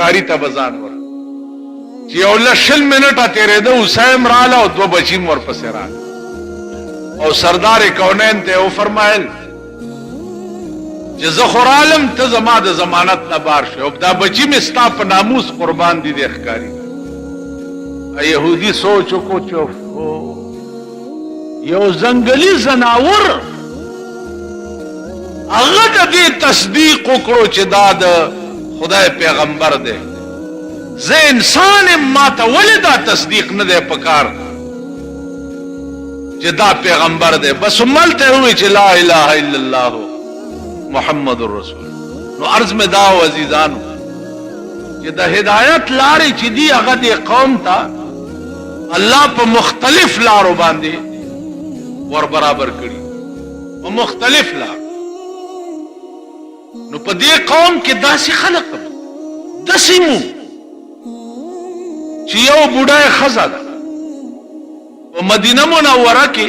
ښکاری ته بزان ور چې یو لشل منټه تیرېده حسین رااله او 2 بچیم ورپسې رااله او سردار کونین ته او فرمایل چې زه خو رالم ته زما د ضمانت نه بار شو او دا بچی مې ستا په ناموس قربان دي د ښکاری یهودي سوچ کو چوف یو زنګلی زناور هغه د دې تصدیق وکړو چې دا د خدای پیغمبر دی زه انسان ما ته ولې دا تصدیق نه دی پکار چې دا پیغمبر دی بس ملته وی چې لا اله الا الله محمد رسول نو عرض میں دا عزیزانو چې د هدایت لارې چې دی هغه د قوم ته الله په مختلف لارو باندې ور برابر کړي په مختلف لار نو په دې قوم کې داسې خلق دسمو چې یو بوډای ښځه ده په مدینه منوره کې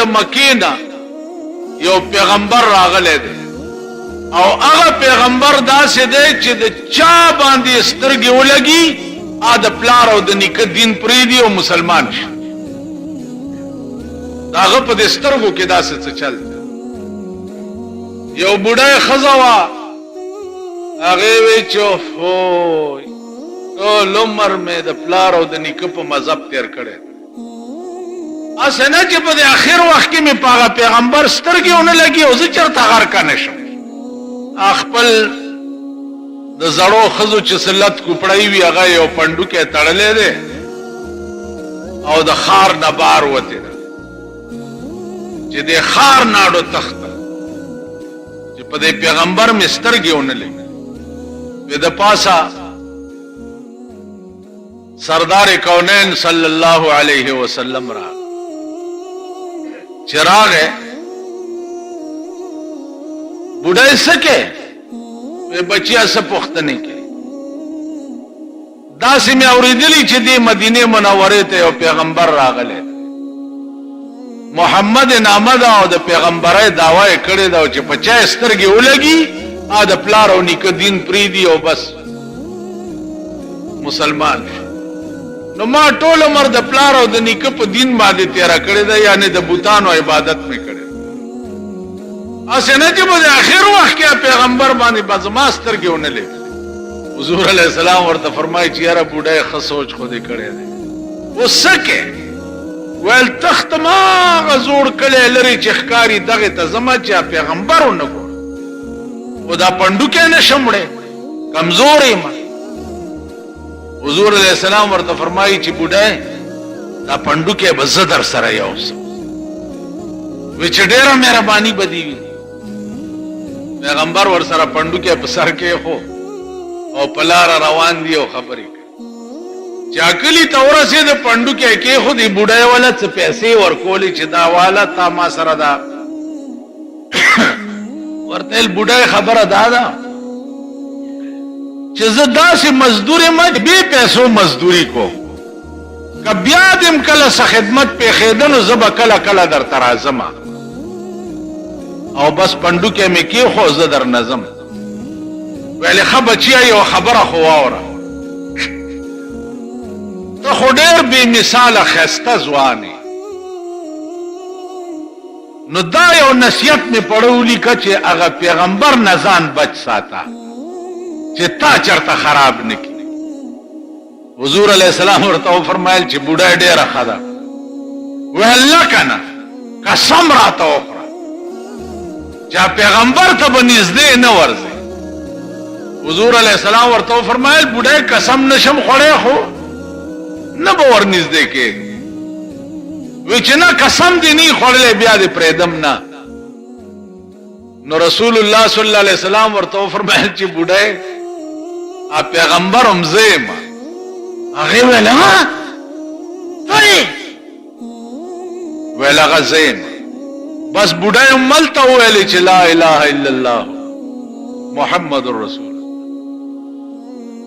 د مکې نه یو پیغمبر راغلی دی او هغه پیغمبر داسې دی چې د چا باندې سترګې ولګي د پلار او د نیکه دین پرېږدي او مسلمان شي د هغه په دې سترګو کې داسې څه چل یو بوډۍ ښځه وه هغې وی چې اوفوی ټول عمر مې د پلار او د نیکه په مذهب تېر کړی اسه نه چې په دې اخر وخت کې مې په هغه پیغمبر سترګې ونه لګي او زه چېرته غرقه نه شم خپل د زړو ښځو چې سلت کوپړی وي هغه یو پنډوکی تړلی دی او د ښار نه بار وتې ده چې د ښار ناړو تخته چې په دې پیغمبر مې سترګې ونه لګي د پاسه سردار کونین صلی الله علیه وسلم را چراغ ہے بوډای سکے بچیا سے پختنے کے داسې مې اورېدلی چې دې مدینه منورې ته یو پیغمبر راغلی محمد نامه ده او د پیغمبرۍ دعوا یې کړې ده چې په چا سترګې ولګي د پلار او نیکه دین پرېږدي او بس مسلمان شي نو ما ټول عمر د پلار او د نیکه په دین باندې تیره کړې ده یعنی د بوتانو عبادت مې کړې اسې نه چې په آخر وخت کې پیغمبر باندې به زما سترګې ونه لګي حضور علیہ السلام ورته فرمایي چې یاره بوډۍ ښه سوچ خو دې کړی دی اوس څه کې ویل تخت ما هغه زوړ کلی لرې چې ښکاري دغې ته زما چې پیغمبر ونه ګورم خو دا پنډوکی نه شم وړی کمزور یم حضور علیہ السلام ورته فرمایي چې بوډۍ دا پنډوکی به زه در سره یوسم وی چې ډېره مهرباني به دې وي پیغمبر ورسره پنډوکی په سر کېښو او پلار روان دی او خبرې کوي چې کلی ته ورسېد پنډوکی کېښود بوډۍ والا څه پیسې ورکولې چې دا والا تا ما سره دا ورته ویل بوډۍ خبره دا ده چې زه داسې مزدور یم بې پیسو مزدوري کوم که بیا دې کله څه خدمت پېښېده نو زه به کله کله درته راځم او بس پنډوکی مې کېښو زه در نه ځم ویلې ښه بچیه یو خبره خو واوره ته خو ډېر بې مثاله ښایسته ځوان یې نو دا یو نصیحت مې پړه ولیکه چې هغه پیغمبر نه ځان بچ ساته چې تا چېرته خراب نه کړي حضور علیہ السلام ورته وفرمایل چې بوډۍ ډېره ښه ده ویل نه که نه قسم راته وخوره چې پیغمبر ته به نږدې نه ورځې حضور علیہ السلام ورته وفرمایل بوډۍ قسم نشم خوړی خو نه به ور نږدې کېږي وی چې نه قسم دې نه خوړلی بیا دې پرېږدم نه نو رسول الله صلی الله علیه وسلم ورته وفرمایل چې بوډۍ پیغمبر هم زه یم هغې ویل ها ته یې ویل هغه زه یم بس بوډۍ هم ملته وویلې چې لا اله الا الله محمد رسول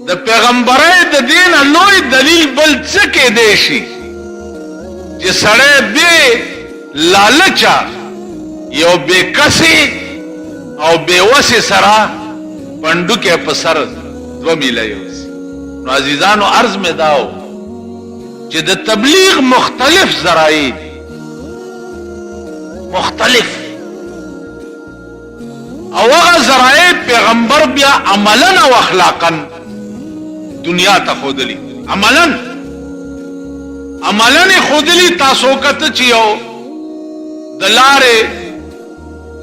د پیغمبرۍ د دین لوی دلیل بل څه کېدی شي چې سړی بې لالچه یو بې کسې او بیوسی سرا پندو کې پسر 2 میله یوسی. نو عزیزانو عرض می داو چې د تبلیغ مختلف ذرایع مختلف او هغه ذرایع پیغمبر بیا عملا او اخلاقا دنیا ته خودلی عملا خودلی. تاسو کته چې یو د لارې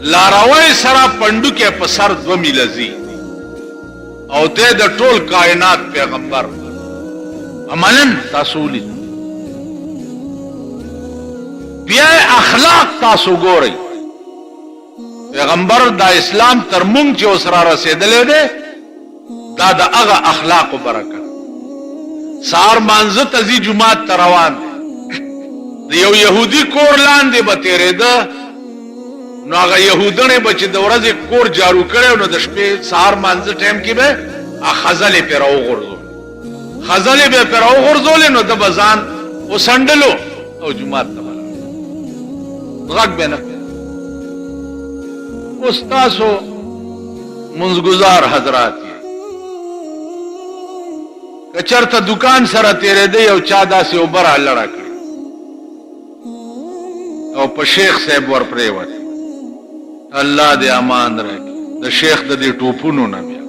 لاروي سره پندو کې په سر 2 میله زی او ته د ټول کائنات پیغمبر عملا تاسو ولې بیا اخلاق تاسو ګورئ. پیغمبر دا اسلام تر مونږ چې اوسره رسیدلې ده دا د هغه اخلاق او برکت. سار مانزه تزي جمعات ته روان دی یو يهودي کور لاندې به تیرېده نو هغه يهودانه به چې د ورځې کور جارو کړي نو د شپې سار مانزه ټیم کې به خزلې پر وغورځول نو د بزان او سندلو او جمعات ته غږ به نه. استاسو منځګزار حضرات کچرته دکان سره تیرې دی او چا داسې اوبر لړا کړی او په شیخ صاحب ور پریوت. الله دې امان راکړي د شیخ د دې ټوپونو نه بیا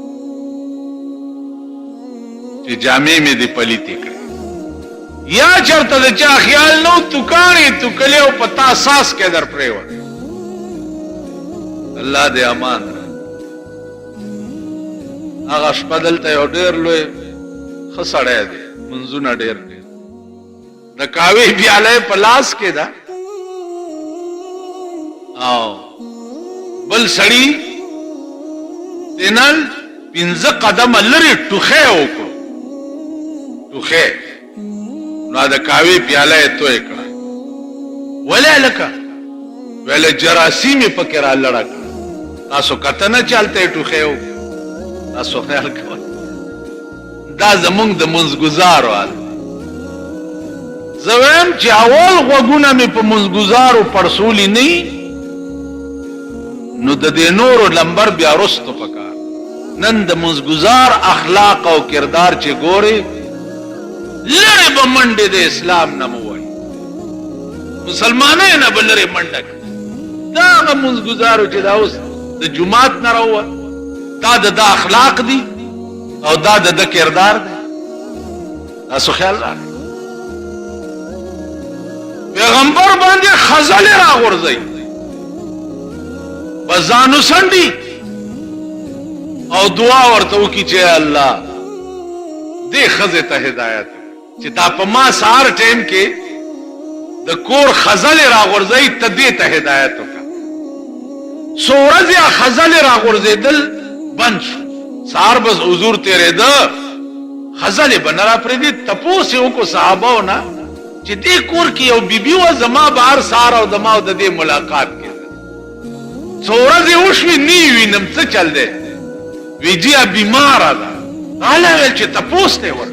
چې جامې مې دې پلیتې کړې یا چرته د چا خیال نو دکانې تو کلی او پتا ساس کې در پریوت. الله دې امان هغه شپه دلته یو ډېر لوی ښه سړی دی منځونه ډېر د کاوی پیاله په لاس کې ده او بل سړی دینل 15 قدم لري ټوخه وکړو ټوخه نو د کاوی پیاله توې کړه ولا لکه ولا جراثیم پکې را لړک تاسو کته نه چلته ټوخه و تاسو خیال کوئ دا زمونږ د منځګزارو حال زویم چې اول غوږونه مې په منځګزارو پړسولي نه نو د دې نورو لمبر بیا رستو پکار. نن د منځګزار اخلاق او کردار چې ګوري لره به منډه د اسلام نه موي مسلمانانه نه بلره منډه دا منځګزارو چې دا اوس د جمعات نه راو دا د اخلاق دي او دا د کردار دی. تاسو خیال راکړئ پیغمبر باندې خزل را غورځي بزانو سندي او دعا ورته وکي چې الله دې خزه ته هدایت چې دا په ما سار ټیم کې د کور خزل را غورځي ته دې ته هدایت وکړه. سورج یا خزل را غورځیدل بند شو سار بس حضور تیرے دا خزل بنرا پردی تپوسی کو صحاباو نا چې دې کور کې یو بیبي و زما بهر سار او دماو د دې ملاقات کې سورج وشوي نی وینم څه چل دی ویجیا بیمار ده اعلی ول چې تپوس ته ور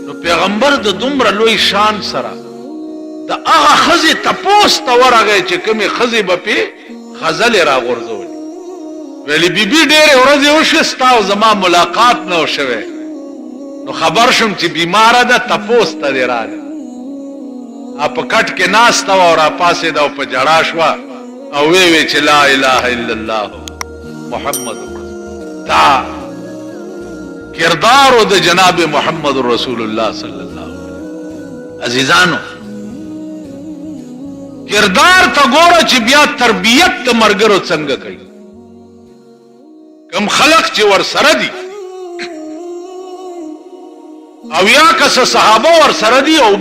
نو پیغمبر د دومره لوی شان سره د هغه خزي تپوس ته ورغی چې کومه خزي به په خزل را غورځول ویلی بیبي ډېرې ورځې وشوې ستا او زما ملاقات نه وشوی نو خبر شم چې بیماره ده تپوس ته دې راغی په کټ کې ناسته وه او راپاڅېده او په ژړا شوه او وی چې لا اله الا الله محمد دا کردار د جناب محمد رسول الله صلی الله علیه وسلم. عزیزانو کردار ته ګوره چې بیا تربیت د مرګرو څنګه کوي کم خلق چې ور سره دي او یا کس صحابه ور سره دي او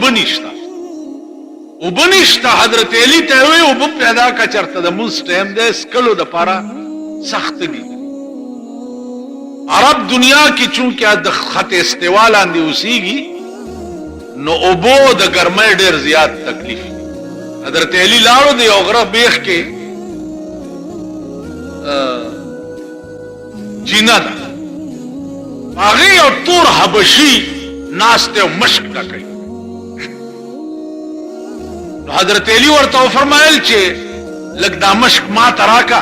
بنشتا حضرت علی ته وی او پیدا کا چرته د موس ټیم د سکلو د پاره سخت دي. عرب دنیا کې چونکه د خط استوا لاندې اوسېږي نو اوبو د ګرمۍ ډېر زیات تکلیف. حضرت علی لاړو دی او غره بیخ کې جینا ده هغه یو تور حبشي ناسته مشک ټکوي نو حضرت علی ورته فرمایل چې لږ دا مشک ما ته راکا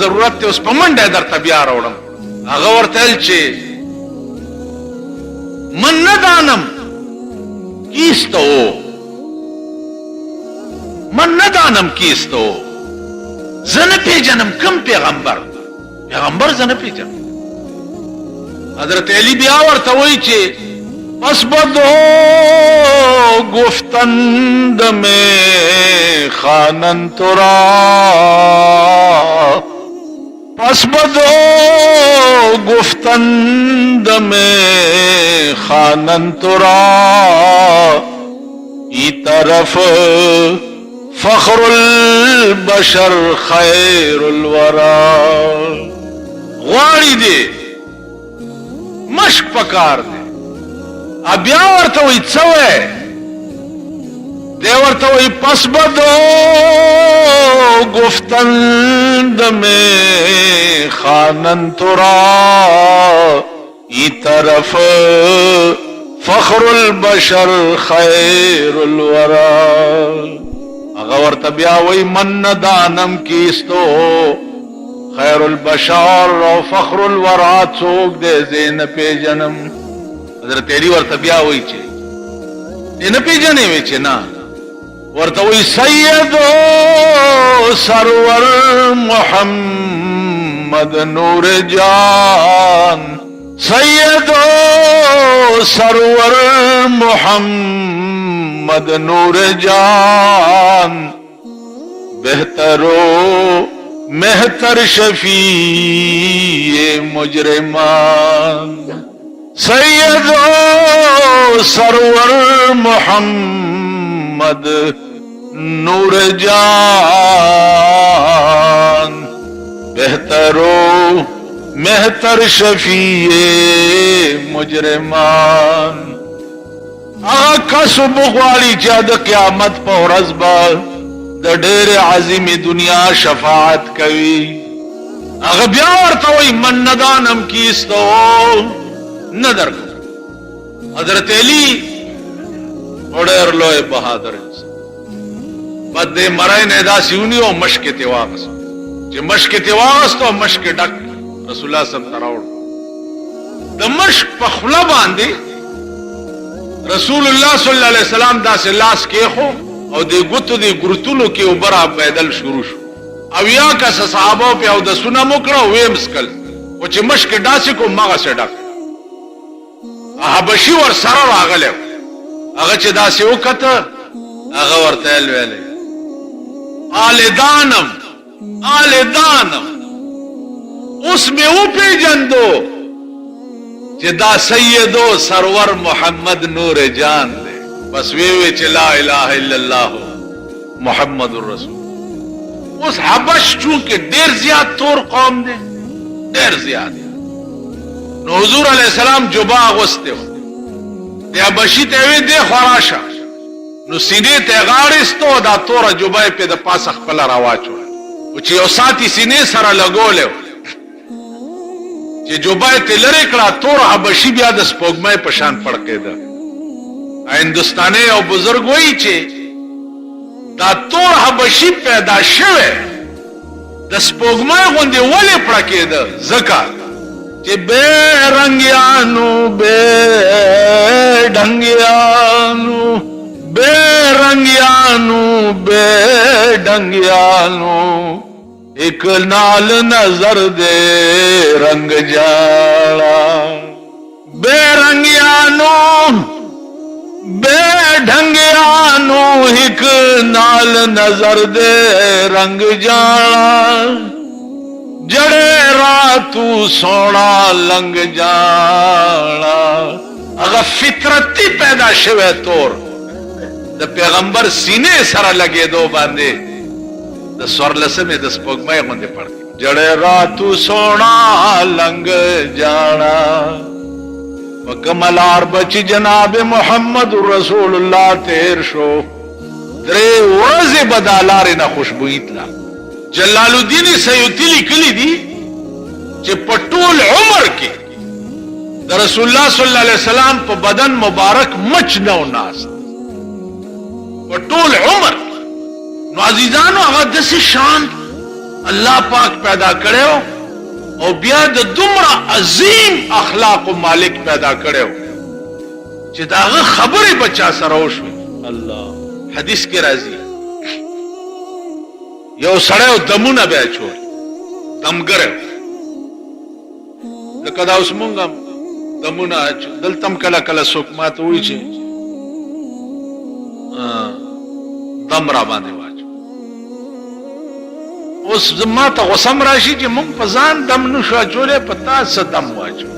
ضرورت ته اوس په منډه درته بیا راوړم. هغه ورته ویل چې من نه دانم کیست او، من نه دانم کیست او، زه نه پیژنم کوم پیغمبر زه نه پیژنم. حضرت علی بیا ورته وایي چې پس بدو گفتند میں خانن ترا، پس بدو گفتند میں خانن ترا، ای طرف فخر البشر خیر الورا. غواړي دې مشک پکار دې بیا ورته وایي څه وایي؟ دی ورته وایي پس بدو گفتند میں خانن ترا، ای طرف فخر البشر خیر الورا. هغه ورته بیا وایي من نه دانم کیستو خیر البشر او فخر الورا څوک دی زه نه پیژنم. حضرت علی ورته بیا وایي چې نه پیژنې وی چې نه، ورته وایي سید سرور محمد نور جان، سید سرور محمد نور جان، بہترو مہتر شفیع مجرمان. سید سرور محمد نور جان، بہترو مہتر شفیع مجرمان. کس بغواړي چې د قیامت په ورځ به د ډېر عظیم دنیا شفاعت کوي. هغه بیا ورته وایي من نه دانم کیستو نه درکو. حضرت علی ډېر لوی بهادر انسان بد دې مړی نه داسې ونیو مشکې ته واغست چې مشکې ته واغست او مشکې ډک رسول الله صلی الله علیه وسلم ته راوړ. د مشک په خوله باندې رسول الله صلی الله علیه وسلم داسې لاس کېښو او د ګوتو د ګروتونو کې اوبه را بهېدل شروع شو. او یا کسه صحابه پې اودسونه مو کړه او ویې مسکل، خو چې مشکې داسې کو مغسې ډک. حبشي ور سره راغلی، هغه چې داسې وکته هغه ورته ویلی آل دانم آل دانم. اوس مې وپېژندو چې دا سیدو سرور محمد نور جان دی. بس وی چې لا اله الا الله محمد رسول. اوس حبش چونکه ډېر زیات تور قوم دی، ډېر زیات، نو حضور علیہ السلام جبا اغوسته و دی حبشي ته وی دی خوا راشه، نو سینې ته غاړېستو دا توره جبه یې پې د پاسه خپله راواچوله، و چې یو ساتي سینې سره لګولی و چې جبه یې ترې لرې کړه تور حبشي بیا د سپوږمۍ په شان پړقېده. هندوستانی یو بزرګ وایي چې دا تور حبشي پیدا شوی د سپوږمۍ غوندې ولې پړقېده؟ ځکه چې بے رنگیانو بے ڈنگیانو بے رنگیانو بے ڈنگیانو ایک نال نظر دے رنگ جانا. بے رنگیانو بے ڈھنگیانو ایک نال نظر دے رنگ جانا. جڑے راتو سونا لنگ جانا. اگر فطرتی پیدا شوه تور د پیغمبر سینې سره لګې دو باندې د سورلسمې د سپوږمۍ غوندې پړ جڑے راتو سونا لنگ جانا. وکملار بچی جناب محمد رسول الله تیر شو، درې ورځې به دا لارې نه خوشبویي تله. جلال الدین سیوطي لیکلي دي چې په ټول عمر کې د رسول الله صلی الله علیه وسلم په بدن مبارک مچ نه و ناست، په ټول عمر. نو عزیزانو هغه داسې شان الله پاک پیدا کړو او بیا د دومره عظیم اخلاق مالک پیدا کړو چې داغه خبره بچا سره وشو. الله حدیث کې راځي یو سړی دمونه به چول دمګر لکه دا اوس مونږ دمونه دلتم کله کله څوک ماته وایي چې دم را باندې واچو. اوس ما ته غوسم راشي چې مونږ په ځان دم نشو اچولې په تاسو دم واچو.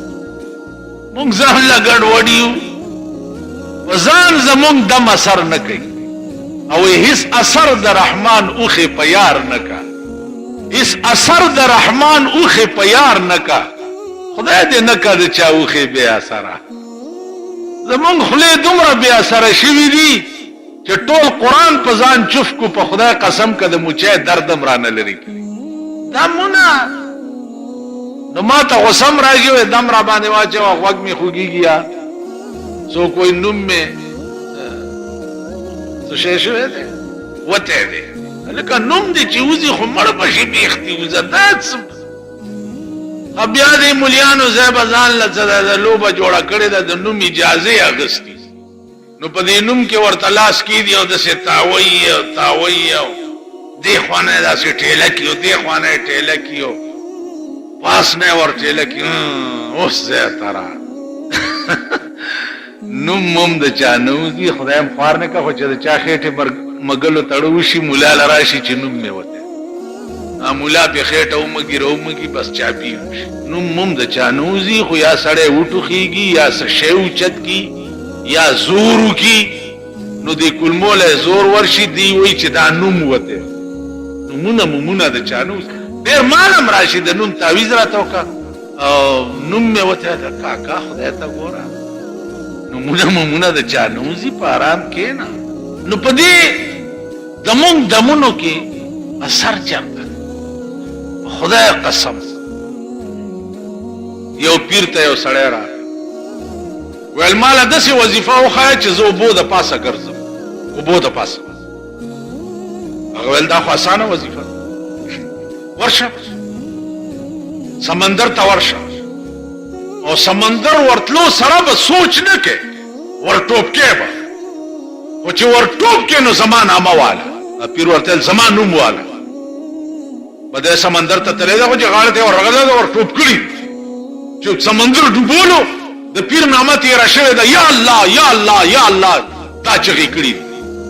مونږ ځان لا ګډ وډیو وځان زمونږ دم اثر نه کوي او هیڅ اثر د رحمان اوخه په یار نه کا. هیڅ اثر د رحمان اوخه په یار نه کا. خدای دې نه کا د چا اوخه بے اثره. زمونږ خله دومره بے اثره شوی دي چې ټول قران په ځان چف کو. په خدای قسم کده موچه دردم را نه لري دمونه. نو ما ته غسم راځي دم را باندې واچو غوږ می خوږیږي سو کوئی نوم می څه شي شوی دی وته دی لکه نوم دی چې وزي خو مړ بشي بیختي وزدات بیا دې مليانو زیب ځان لڅه لوبه جوړه کړې ده د نوم اجازه اغستی. نو په دې نوم کې ورته لاس کې دی او د تاوي او دې خوانه داسې ټیله کیو دې خوانه ټیله کیو پاس نه ور ټیله کیو اوس زه ترا نوم مم د چا نو دي خدایم خوار نه کا خو چې د چا خېټه مګلو تړو شي مولا لراشي چې نوم می وته مولا په خېټه ومګي رومګي بس چا پی نوم مم د چا نو دي خو یا سړې وټوخيږي یا شیو چت کی یا زورو کی نو دی کلموله زور ورشي دی وی چې دا نوم وته نومونه د چا نو ډیر مالم راشي د نوم تعویز راته وکا او نوم می وته دا کاکا خدای ته ګوره نمونه د چا نوزی په آرام کې نه. نو په دې دمونو کې اثر چرته خدای قسم. یو پیر ته یو سړی را ویل مالا داسې وظیفه وښایه چې زه اوبو د پاسه ګرځم اوبو د پاسه. هغه ویل دا خو اسانه وظیفه ورشه سمندر ته ورشه او سمندر ورتلو سره به سوچ نه کې ورټوب کې به او چې ورټوب کې نو زمان امواله پیر ورته زمان نوم واله بده سمندر ته تللی دا خو چې غاړه ته ورغله ورټوب کړي چې سمندر ډوبولو د پیر نامه تې راشه دا یا الله یا الله یا الله دا چغې کړي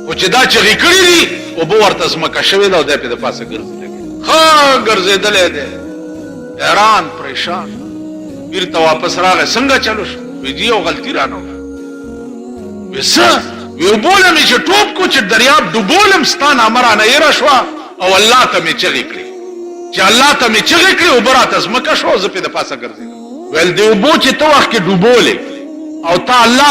او چې دا چغې کړي دي او به ورته سمکه شوی دا د په پاسه ګرځي ها ګرځېدلې ده حیران پریشان. پیر ته واپس راغی څنګه چلو شو ویجی او غلطی رانو وسه وی بولم چې ټوب کو چې دریاب ډوبولم ستانه امرانه یې راشوا او الله ته می چغې کړې چې الله ته می چغې کړې او براته زمکه شو زه په پاسه ګرځیدم. ول دی وبو چې تو وخت کې ډوبولې او تا الله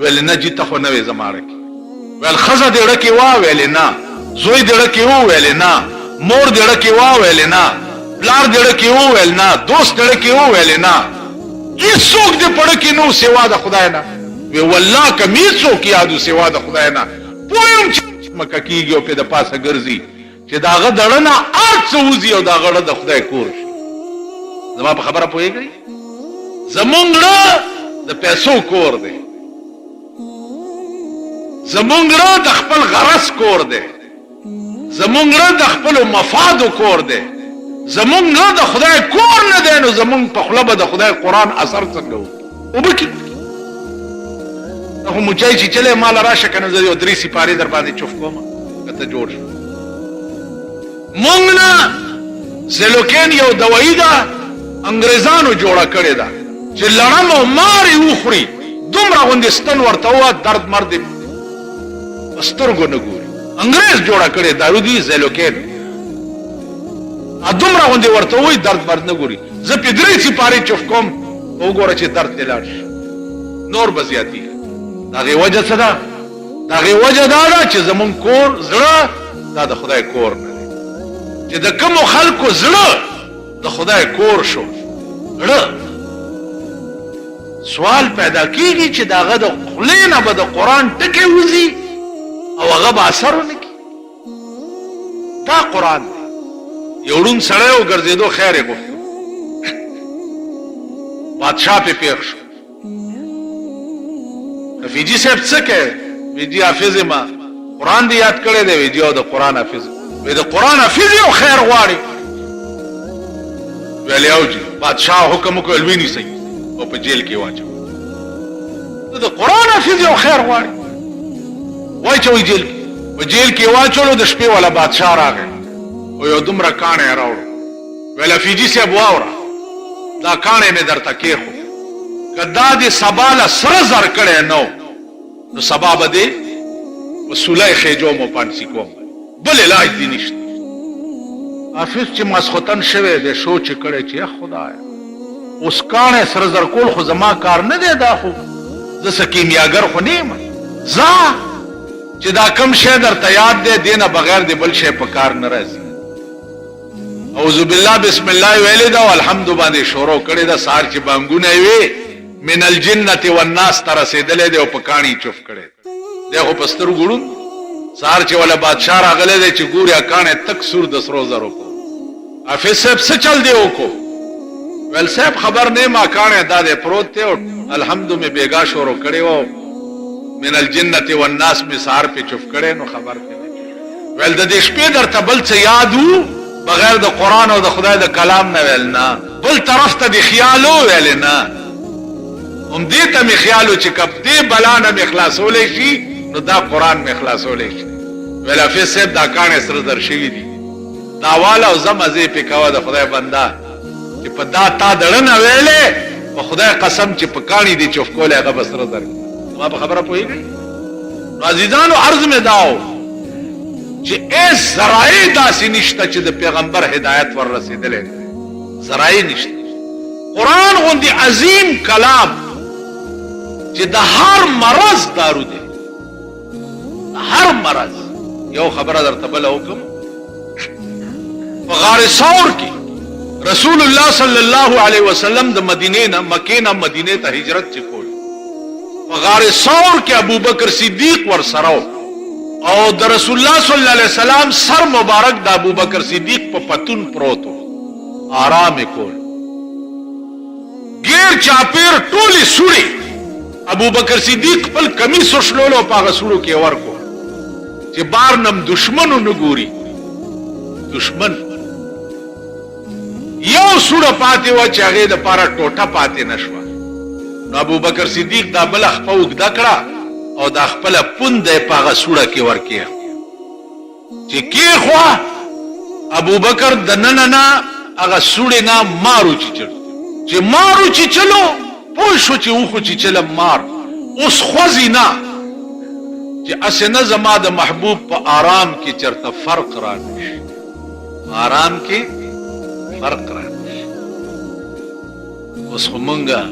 ول نه جته خو نه زماره کې ول خزه دې ورکه وا ویل نه زوی دې ورکه و ویل نه مور دې ورکه وا ویل نه پلار دې ورکه و ویل نه دوست دې ورکه و ویل نه هیڅوک دې پړ کې نو سوا د خدای نه وی والله کمی څوک یادو سوا د خدای نه پویم چې مکه کیږي او په د پاسه ګرځي چې داغه دړنه ارڅ وزي او داغه د خدای کور شي. زما په خبره پوهیږي زمونږ د پیسو کور دی زمونږ د خپل غرض کور دی زمونږ د خپل مفاد کور دی زمونږ د خدای کور نه دی نو زمونږ په خلبه د خدای قران اثر څنګه وبکی نو مجای چې چله مال راشه کنه زه یو درې سپاری در باندې چوف کوم کته جوړ شو. مونږ نه زلوکین یو دوايي ده انګريزانو جوړه کړې ده چې لړم او ماري وخوري دومره غوندستان ورته و درد مرد سترګو نه ګوري انګريز جوړه کړې دارو دي زلوکین ا دومره غوندي ورته وي درد مرد نه ګوري زه په درې سپاری چوف کوم وګوره چې درد تلاړ نور بزیاتی داغه وجه څه ده داغه وجه دا چې زمون کور زړه دا د خدای کور نه چې د کوم خلکو زړه د خدای کور شو سوال پیدا کیږي چې داغه د خلینه به د قران ټکی وزي او هغه به اثر ونه کوي دا قرآن دی. یوړون سړی و ګرځېدو خیر یې غوښتو بادشاہ پې پېښ شو. فیجي صاحب څه کوي؟ ویجي حافظ ما قرآن دی یاد کړی دی. ویجي او د قرآن حافظ وی د قرآن حافظ یو خیر غواړي. ویل یو جي بادشاہ حکم وکړ لوی نیسئ او په جیل کې واچو. د قرآن حافظ یو خیر غواړي واچوئ جیل کې. په جیل کې واچولو. د شپې والا بادشاہ راغی او یو دومره کاڼی یې راوړو. ویل فیجي صاحب واوره دا کاڼی مې درته کېښود که دا دې سبا له سره زر کړی نو نو سبا به دې په سولی خېجوم او پانسي کوم بل علاج دې نشته. حافظ چې ماسخوتن شوی دی سوچ یې کړی چې خدایه اوس کاڼی سره زر کول خو زما کار نه دی. دا خو زه څه کیمیاګر خو نه یم. ځه چې دا کم شی درته یاد دی دې نه بغیر د بل شی په کار نه راځي. اعوذ بالله بسم الله ویلې ده او الحمد باندې شروع کړې ده. سار چې بانګونه وي من الجنه والناس ته رسېدلې دی او په کاڼي چوف کړی دی. خو په سترګو ګړون سار چې ولا بادشاہ راغلی دی چې ګوري کاڼی تک سور د سرو زرو کو. حافظ صاحب څه چل دی وکړو؟ ویل صاحب خبر نه ما کاڼی دا دی پروت دی او الحمد مې بیګا شروع کړی و من الجنه والناس مې سار په چوف کړی نو خبر پې. ویل د دې شپې درته بل څه یاد وو بغیر د قرآن او د خدای د کلام نه؟ ویل نه. بل طرف ته د خیال ویل نه. هم دې ته مې خیال و چې کب دې بلا نه مې خلاصولی شي نو دا قرآن مې خلاصولی شي. ویل حافظ صاحب دا کاڼی سره زر شوي دي دا واله او زه مزې پې کوه د خدای بنده چې په دا تا دړه نه ویلې په خدای قسم چې په کاڼي دې چوف کولی هغه به سره زر. زما په خبره پوهېږئ؟ نو عزیزانو عرض مې دا و چې ایس ذرایع داسې نشته چې د پیغمبر هدایت ور رسېدلی ذرایع نشته. قرآن غوندې عظیم کلام چې د هر مرض دارو دی. هر مرض. یو خبره درته بله وکړم. په غار ثور کې رسول الله صلی الله علیه وسلم د مدینې نه مکې نه مدینې ته هجرت چې کول په غار ثور کې ابوبکر صدیق ور سره او د رسول الله صلی الله علیه وسلم سر مبارک د ابوبکر صدیق په پتون پروت آرام کول. غیر چاپیر ټولي سوري ابوبکر صدیق خپل کمیس وشلولو په هغه سورو کې ورکو چې بار نم دشمنو نه ګوري. دشمن یو سوره پاتې و چې هغه د پاره ټوټه پاتې نشوه. نو ابوبکر صدیق دا بل خپل وګدا کړه او دا خپل پوند په هغه سوره کې ورکیه چې کې خو ابوبکر د نننا هغه سوره نه مارو چې مارو چې چلو پوه شو چې وخو چې چلم مار اوس خوځي نه چې اسنه زما د محبوب په آرام کې چرته فرق رانشي. آرام کې فرق رانشي. اوس همونګه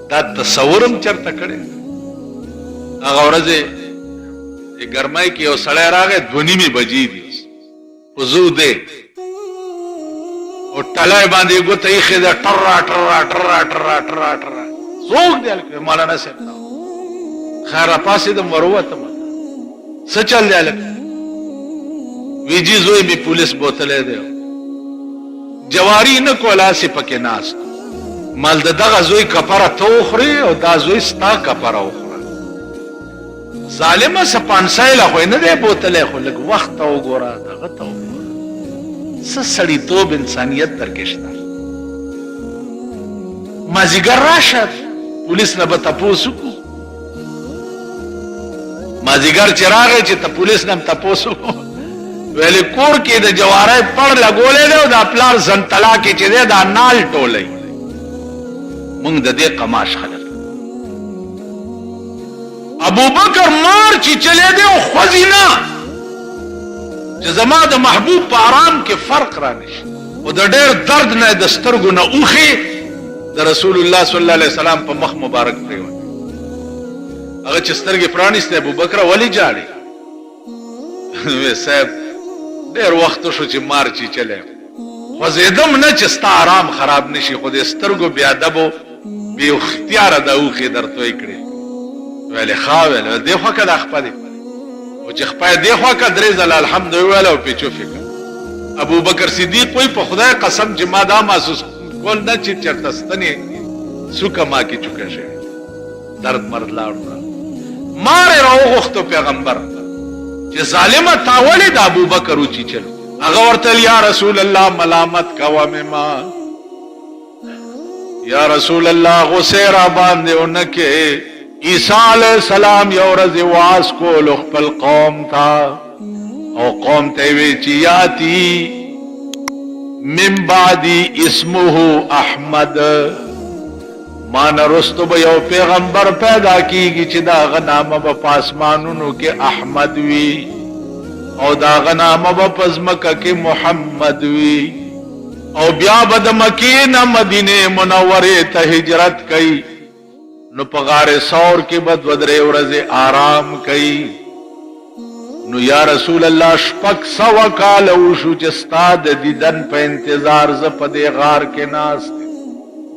دا تصورم چرته کړي. هغه ورځې ګرمای کې یو سړی راغی 2:30 بجې دي وضو دی او ټلای باندې ګوته یې خېده ټرا ټرا ټرا ټرا ټرا ټرا څوک دی لکه مولانا صاحب خیر پاسې د مروته څه چل دی لکه ویجی زوی می پولیس بوتلې دی جواری نه کولا سي پکې ناس مال دغه زوی کفاره توخري او دا زوی ستا کفاره وخره ظالمه سپانسای له خو نه دی بوتلې خو لږ وخت او ګوره دغه ته سړی توب انسانیت درکشته مازیګر راشه پولیس نه به تاسو کو مازیګر چراغ چې ته پولیس نه تاسو کو ویل کور کې د جواره پړ لګولې ده او د خپل زنتلا کې چې ده د نال ټولې مونږ د دې قماش خلک ابوبکر مار چې چلے دی او خزینا چې زما د محبوب په آرام کې فرق را نشي او د ډېر درد نه د سترګو نه اوخي د رسول الله صلی الله علیه وسلم په مخ مبارک پریو هغه چې سترګې پرانیسته ابوبکر ولی جاړي وې صاحب ډېر وخت شو چې مار چې چلے خو زیدم نه چې ستا آرام خراب نشي خو د سترګو بیا ادب بی اختیار د اوخي درته کړی ویل خاول دی خو کله خپل او چې خپای دی خوا کا درې ځله الحمدلله او په چوفه ابو بکر صدیق کوئی په خدای قسم چې ما دا محسوس کول نه چې چرته ستنی سوکا ما کې چوکه شه درد مرد لاړ مار راوغختو پیغمبر چې ظالمه تاولی د ابو بکر اوچی چلو هغه ورته یا رسول الله ملامت کوا مې ما یا رسول الله غصه را باندې اونکه عیسی علیہ السلام یو ورځ واس کول خپل قوم تا او قوم ته وی چې یاتی من بعدی اسمه احمد ما نرستو به یو پیغمبر پیدا کیږي چې دا غنامه په پاسمانونو کې احمد وی او دا غنامه په پزمکه کې محمد وی او بیا بد مکې نه مدینه منوره ته هجرت کړي نو په غار ثور کې بد ودرې ورځې آرام کړي نو یا رسول الله شپږ سوه کاله وشو چې ستا د دیدن په انتظار زه په دې غار کې ناست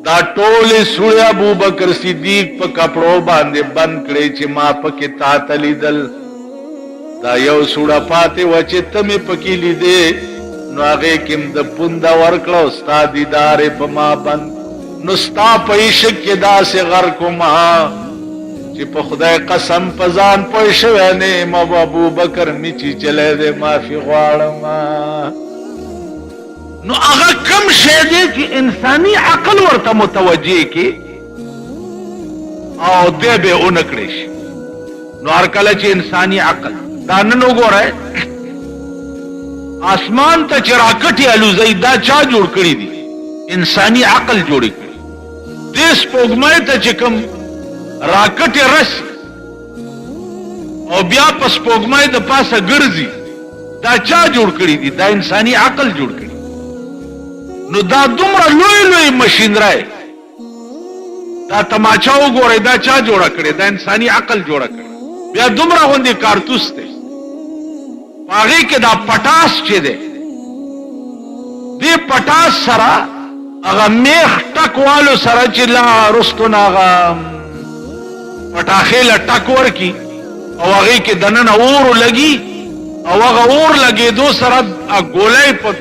دا ټولې سوړې ابو بکر صدیق په کپړو باندې بند کړې چې ما پکې تا ته لیدل دا یو سوړه پاتې وه چې ته مې پکې لیدې نو هغې کې م د پونده ورکړه ستا دیدار یې په ما بند نو ستا په عشق کې داسې غرق وما چې په خدای قسم په ځان پوه شوی نه یم ابو بکر مې چې چلی دی معافي غواړم نو هغه کم شی دی چې انساني عقل ورته متوجه کی او دی به ونه کړی شي نو هر کله چې انساني عقل دا نن وګورئ آسمان ته چې راکټې الوزئ دا چا جوړ کړي دي انساني عقل جوړ کړي دې سپوږمۍ ته چې کوم راکټې رسي او بیا په سپوږمۍ د پاسه ګرځي دا چا جوړ کړي دي دا انساني عقل جوړ کړي نو دا دومره لوی لوی مشینرای دا تماچا وګورئ دا چا جوړه کړې دا انساني عقل جوړه کړې بیا دومره غوندې کارتوس دی هغې کې دا پټاس چې دی دې پټاس سره هغه میخ ټک والو سره چې لا رستو نه هغه پټاخې له ټک ورکي او هغې کې دننه اور لګي او هغه اور لګېدو سره ګولۍ په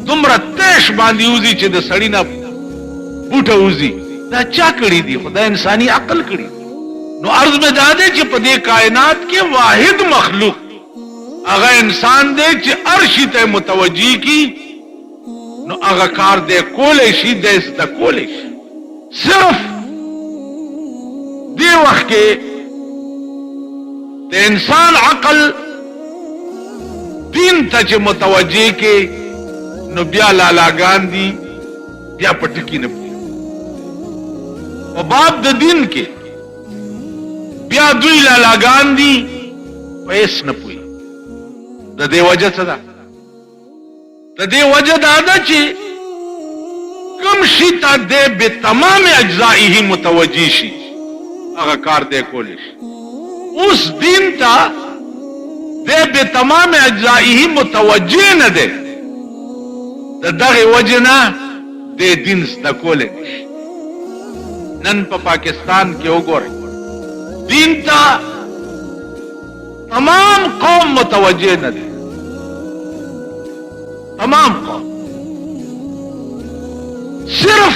دومره تیش باندې وزي چې د سړي نه بوټه وزي دا چا کړي دي خدای انساني عقل کړي نو عرض مې دا دی چې په دې کائنات کې واحد مخلوق هغه انسان دی چې هر شي ته متوجه کی نو هغه کار دی کولی شي دی زده کولی شي صرف دې وخت کې د انسان عقل دین ته چې متوجه کی نو بیا لالاګان دي بیا پټکی نه پوي او باب د دین کې بیا دوی لالاګان دي ویس نه پوي د دې وجه څه ده د دې وجه دا ده چې کوم شي ته دې به تمام اجزائه متوجه شي هغه کار دې کولی شي اوس دین ته دې به تمام اجزائه متوجه نه ده د دغه وجه نه د دین زده کولی نشي نن په پاکستان کې وګورئ دین ته تمام قوم متوجه نه دي تمام قوم صرف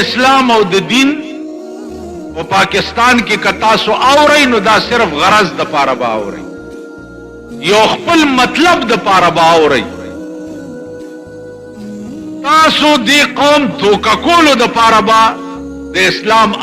اسلام او د دین په پاکستان کې کتا سو اوري نو دا صرف غرض د پاره با اوري یو خپل مطلب د پاره با اوري تاسو دی قوم دوکا کولو د پاره با د اسلام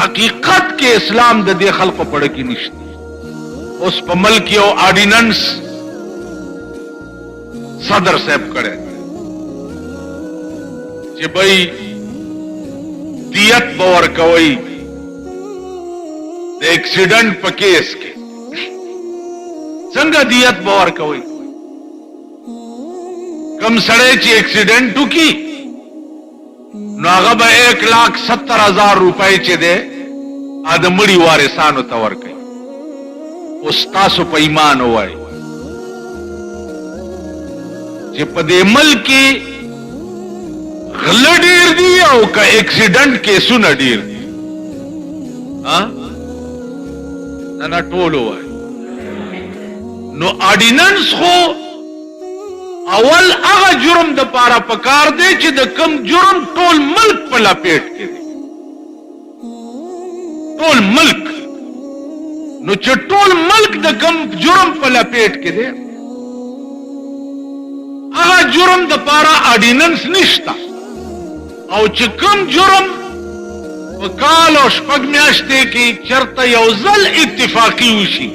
حقیقت کې اسلام د دې خلکو پړه کې نشته اوس په ملک یو آرډیننس صدر صاحب کړي چې بھئی دیت باور کوي د ایکسیډنٹ په کیس کې څنګه دیت باور کوي کم سړی چې ایکسیډنٹ وکي نو هغه به 1,70,000 روپۍ چې دی د مړي وارثانو ته ورکوي اوس تاسو په ایمان ووایئ چې په دې ملک کې غله ډېر دي او که ایکسیډنٹ کیسونه ډېر دي نه ټول وای. نو آرډیننس خو اول هغه جرم د پاره پکار دی چې د کم جرم ټول ملک په لپیټ کې دی، ټول ملک. نو چې ټول ملک د کم جرم په لپیټ کې دی، هغه جرم د پاره آرډیننس نشته. او چې کم جرم په کال او شپږ میاشتې کې چرته یو ځل اتفاقی وشي،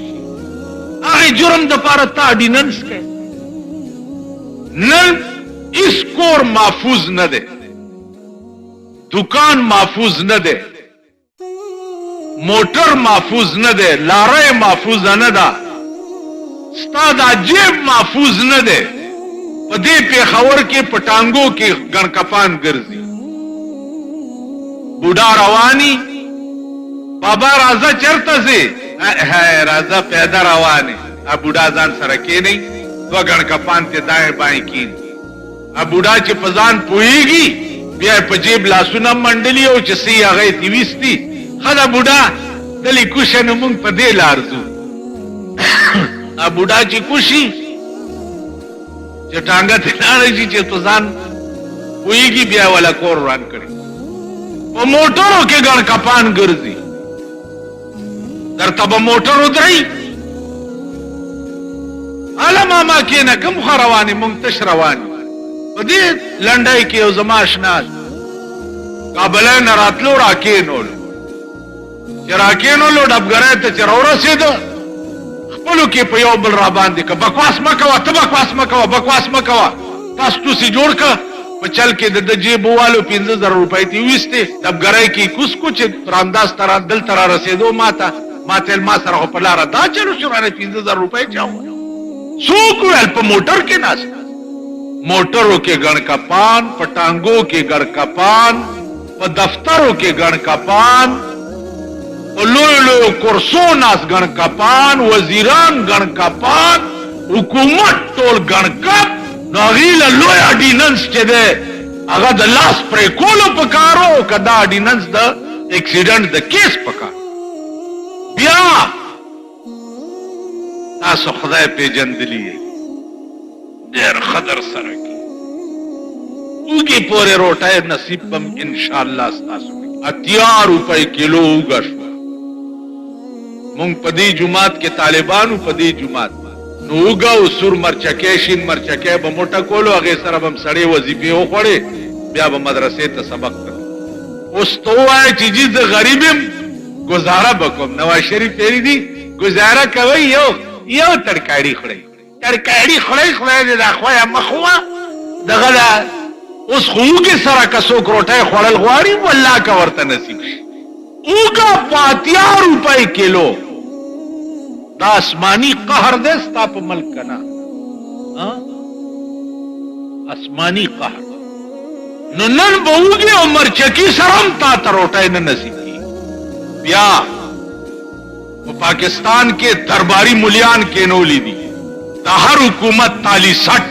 هغه جرم د پاره ته آرډیننس کوي. نن اس کور محفوظ نه ده، دکان محفوظ نه ده، موټر محفوظ نه ده، لارې محفوظ نه ده، ستا دا جیب محفوظ نه ده. په دې پیښور کې پټانګو کې ګڼکپان ګرځي، بوډا رواني، بابا راځه چرته سي، راځه پیدا روانه، ا بوډا ځان سره کې نه دو ګڼکپان ته دای بای کین. ا بوډا چې پزان پويږي بیا په جیب لاسونه منډلی او چې سی هغه دی وستي، خدا بوډا دلی کوشنه مونږ په دې لارزو. ا بوډا چې کوشي چې ټانګه ته راځي چې پزان پويږي بیا ولا کور روان کړي. په موټرو کې ګڼکپان ګرځي، درته به موټر ودرای الا ماما کې نه کوم خرواني مونږ تش رواني. په دې لنډای کې یو زما آشنا کابل نه راتلو راکینول، چې راکینولو ډبګرای ته چې راورسېدو خپلو کې په یو بل را باندې که بکواس مه کوه، ته بکواس مه کوه، بکواس مه کوه، تاسو توسې جوړ که. په چل کې د جیب والو 15,000 روپۍ ته ویستې، ډبګرای کې کوس کو چې رانداز ته دلته را رسېدو ماته ما سره خو په لاره دا چلو شو رانه 15,000 روپۍ چاو څوک ویل په موټر کې ناست. موټرو کې ګڼکپان، په ټانګو کې ګڼکپان، په دفترو کې ګڼکپان، په لویو لویو کرسو ناست ګڼکپان، وزیران ګڼکپان، حکومت ټول ګڼکپ. نو هغې له لوی آرډیننس چې دی هغه د لاس پرې کولو پکارو که دا آرډیننس د اکسیډنټ د کیس پکار. بیا تاسو خدای پیژندلی ډېر ښه در سره کې اوږې پورې روټۍ نصیب بم انشاءالله ستاسو 80 روپۍ کیلو اوږه شوه. مونږ په دې جومات کې طالبانو په دې جومات نو اوږه او سور مرچکۍ شین مرچکۍ به موټه کولو، هغې سره به م سړې وظیفې وخوړې، بیا به مدرسې ته سبق ته. اوس ته ووایه چې جي زه غریب یم گزاره بکم. نواز شریف پیری دی گزاره کوي یو ترکاړي خړی خدای دې دا خویا مخوا دغه دا اوس خو کې سره کسو کروټه خړل غواړي والله کا ورته نصیب شي. اوګه 80 روپۍ کیلو دا آسمانی قهر دې ستا په ملک کنا، آسمانی قهر. نو نن به اوګه او مرچکی سره تا تروټه نه نصیب. بیا پاکستان کې درباری مليان کې نولی دي، دا هر حکومت تالی سٹ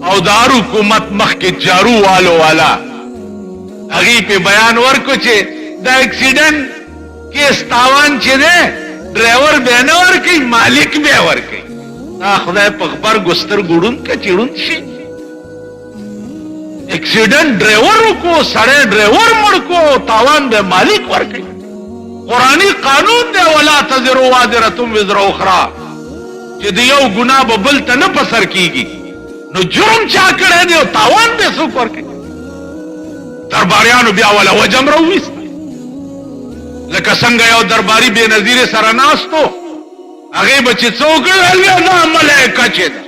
او دا هر حکومت مخ کې جارو والو والا هغې په بیان ورکو چې دا اکسیډنټ کیس تاوان چې دی ډرایور بیا نه ورکوي، مالک بیا ورکوي. دا خدای په غبرګو سترګو ړوند که چې ړوند شي. اکسیډنټ ډرایور وکړو، سړی ډرایور مړ کړو، تاوان بیا مالک ورکوي. قرآنی قانون دی ولا تزر وازرة وزر اخرى، چې د یو ګناه به بل ته نه پسر کیږي. نو جرم چا کړی دی او تاوان به څوک ورکوي؟ درباریانو بیا ولا وجم راوویست، لکه څنګه یو درباري بې نظیرې سره ناستو، هغې به چې څه وکړل دا ملایکه چې ده،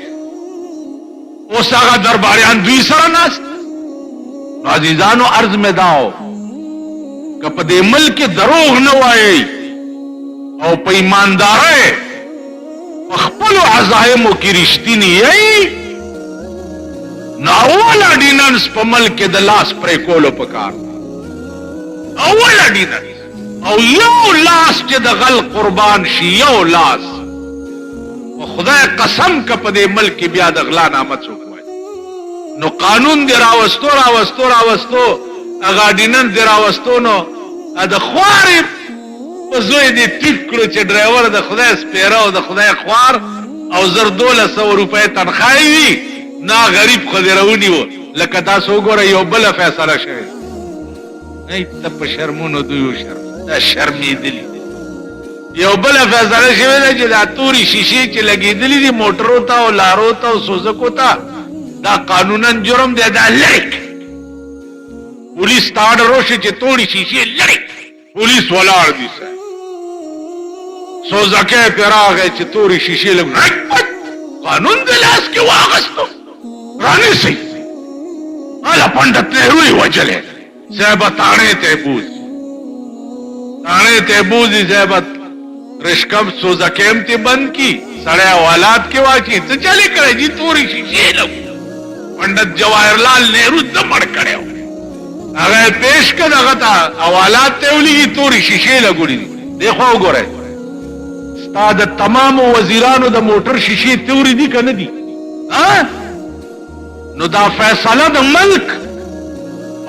اوس هغه درباریان دوی سره ناست. نو عزیزانو عرض مې داو که په دې ملک کې دروغ نه وایي او په ایماندارۍ په خپلو عزایمو کې رښتیني یئ، نو اول آرډیننس په ملک کې د لاس پرې کولو پکار ده. اول آرډیننس او یو لاس چې د غل قربان شي، یو لاس. و خدای قسم که په دې ملک کې بیا د غلا نامه څوک وایي، نو قانون دې راوستو هغه آرډیننس دې راوستو، نو د خوارې زوی دې ټیک کړو چې ډرایور د خدای سپیره او د خدای خوار او زر 1200 روپۍ تنخواهی وي نا غریب خو دې راونیو لکه تاسو وګورئ یو بله فیصله شوې ای ته په شرمونو دوی وشرم دا شرمېدلي یو بله فیصله شوې ده چې دا تورې شیشې چې لګېدلي دي موټرو ته او لارو ته او سوزکو ته دا قانونا جرم دی دا لرې پولیس ته آرډر وشي چې تورې شیشې لرې پولیس ولاړ دي سوزکی پې راغی چې تورې شیشې لګ قانون د لاس کې واغستو رانیسئ هله پنډت نهرو یې وجلی صاحبه تاڼې ته یې بوځي تاڼې ته یې بوځي صاحبه رشکم سوزکی هم تې بند کی سړی حوالات کې واچي څه چلې کړی جي تورې شیشې لګو پنډت جواهرلال نهرو د مړ کړی و هغه یې پیش کړ هغه ته حوالات ته ولیږي تورې شیشې لګوړي دي دې خوا وګورئ ستا د تمامو وزیرانو د موټر شیشې تورې دي که نه دي نو دا فیصله د ملک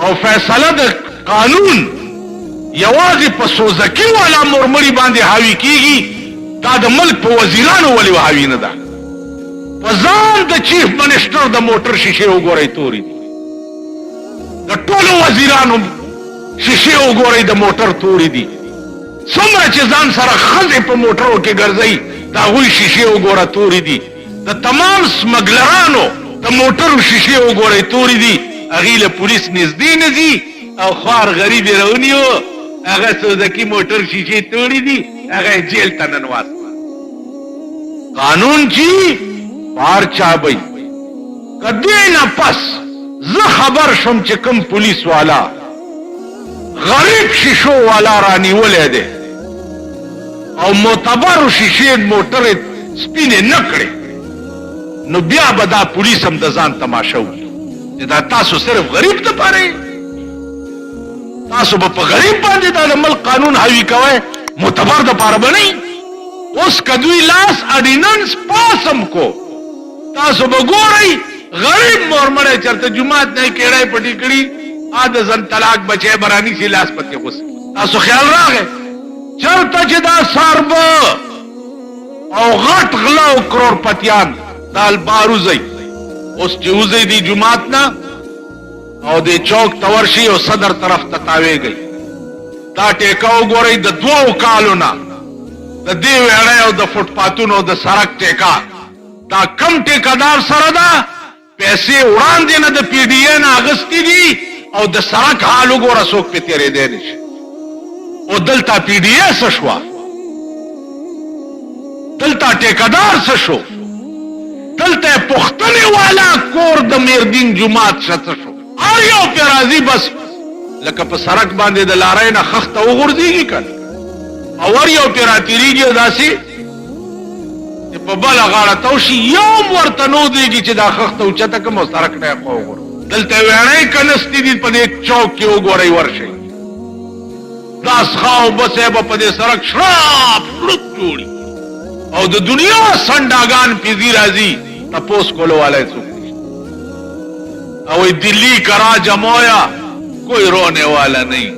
او فیصله د قانون یوازې په سوزکی والا مرمړي باندې حاوی کیږي دا د ملک په وزیرانو ولې حاوی نه ده په ځان د چیف منسټر د موټر شیشې وګورئ تورې دي د ټولو وزیرانو شیشې وګورئ د موټر تورې دي څومره چې ځان سره ښځې په موټرو کې ګرځئ د هغوی شیشې وګوره تورې دي د تمام سمګلرانو د موټرو شیشې وګورئ تورې دي هغې له پولیس نږدې نه ځي او خوار غریب یې راونیو هغه سوزکي موټر شیشې توړې دي هغه یې جیل ته ننواستله قانون چې بار چابئ که دې نه پس زه خبر شم چې کوم پولیس والا غریب شیشو والا رانیولی دی او معتبرو شیشې موټر سپینې نه کړې نو بیا به دا پولیس هم د ځان تماشه وکړي چې دا تاسو صرف غریب دپاره تاسو به په غریب باندې دا د ملک قانون حاوی کوئ معتبر دپاره به نه اوس که دوی لاس اډیننس پاسم کو تاسو به ګورئ غریب مورمړی چېرته جومات نه یې کیړی پټي کړي د زن طلاق بچی برانی سی لاس پتی غص تاسو خیال راغی چرته چې دا ساربه او غټ غلا او کروڑپتیان دا الباروزی اوس چې وزئ دی جومات نه او د چوک تورشي او صدر طرف ته تاویږئ دا ټیکه وګورئ د 2 کالو نه د دې ویړۍ او د فوټپاتونو د سړک ټیکه دا کم ټیکهدار سره ده پیسې وړاندې نه د پی ډي اے نه اخیستې دي او د سړک حال وګوره څوک پې تېرېدی نه شي او دلته پی ډي اے څه شوه دلته ټیکهدار څه شو دلته پوښتنې والا کور د میردین جومات څه شو هر یو پې راځي بس لکه په سړک باندې د لارۍ نه خښته وغورځېږي که او هر یو پې راتېرېږي داسې چې په بله غاړه تو شي یو هم ورته نه ودرېږي چې دا خښته اوچته کړم او سړک نه یې خوا وګورم دلته ویړۍ کنستې دي په دې چوک کې وګورئ ورشئ دا څښا اوبه صاحبه په دې سړک شړاپ شړوپ جوړي او د دنیا سنډاګان پیزي راځي تپوس کولو والی څوک نشته او دلی کرا جمویا کوئی رونے والا نہیں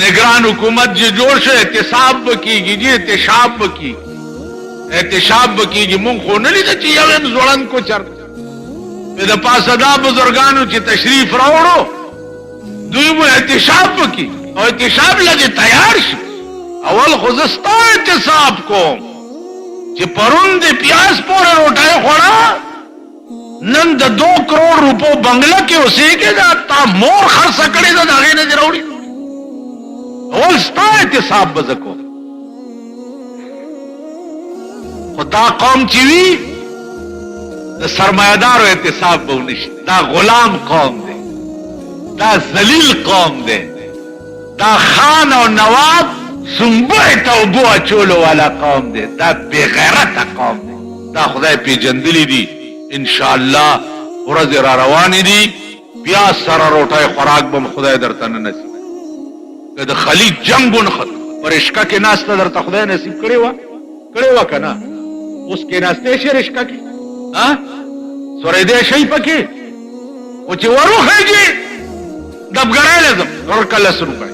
نگران حکومت جو جوړ شو احتساب بکیږي جی احتساب بکیږي احتساب بکیږي مونږ خو نه لیده چې یو یم ځوړند کو چرته د پاسه دا بزرګانو چې تشریف راوړو دوی مو احتساب وکړي او احتساب لږ تیار شي اول خو زه ستا احتساب کوم چې پرون د پیاز پورې روټۍ خوړه نن د 2 کروڑ روپو بنگله کې اوسېږې دا تا مور خرڅه کړې ده د هغې نه دې راوړي اول ستا احتساب به زه کوم خو دا قوم چې وي د سرمایه‌دارو احتساب به ونشي دا غلام قوم دی دا ذلیل قوم دی دا خان او نواب سنبه ته اوبو اچولو والا قوم دی دا بېغیرته قوم دی دا خدای پیژندلی دي انشاءالله ورځې را روانې دي پیاز سره روټۍ خوراک به خدای درته نه نصیب که د خلیج جنګ په رشقه کې ناسته درته خدای نصیب کړې وه که نه اوس کېناستې شي رشقه کې سورېدی شئ پکې خو چې وروخېږي دبګړی لازم ورکه 10 روپۍ